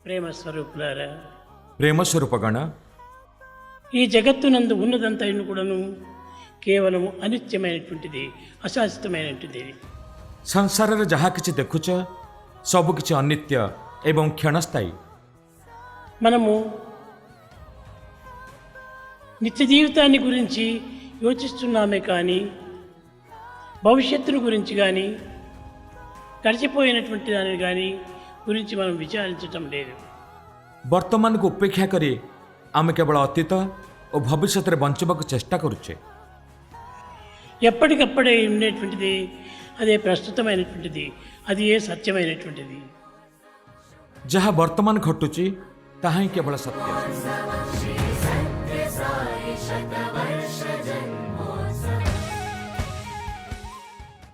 ప్రేమ స్వరూపులారా, ప్రేమ స్వరూపగణ, ఈ జగత్తునందు ఉన్నదంతైన కూడాను కేవలం అనిత్యమైనటువంటిది, అశాశ్వతమైనటువంటిది. ସଂସାରରେ ଯାହା କିଛି ଦେଖୁଛ ସବୁ କିଛି ଅନିତ୍ୟ ଏବଂ କ୍ଷଣସ୍ଥାୟୀ। మనము నిత్య జీవితాన్ని గురించి యోచిస్తున్నామే కానీ భవిష్యత్తును గురించి కానీ గడిచిపోయినటువంటి దానిని కానీ గురించి మనం విచారించటం లేదు। ବର୍ତ୍ତମାନକୁ ଉପେକ୍ଷା କରି ଆମେ କେବଳ ଅତୀତ ଓ ଭବିଷ୍ୟତରେ ବଞ୍ଚିବାକୁ ଚେଷ୍ଟା କରୁଛେ। ఎప్పటికప్పుడే ఉండేటువంటిది అదే ప్రస్తుతమైనటువంటిది, అది ఏ సత్యమైనటువంటిది। ଯାହା ବର୍ତ୍ତମାନ ଘଟୁଛି ତାହା ହିଁ କେବଳ ସତ୍ୟ।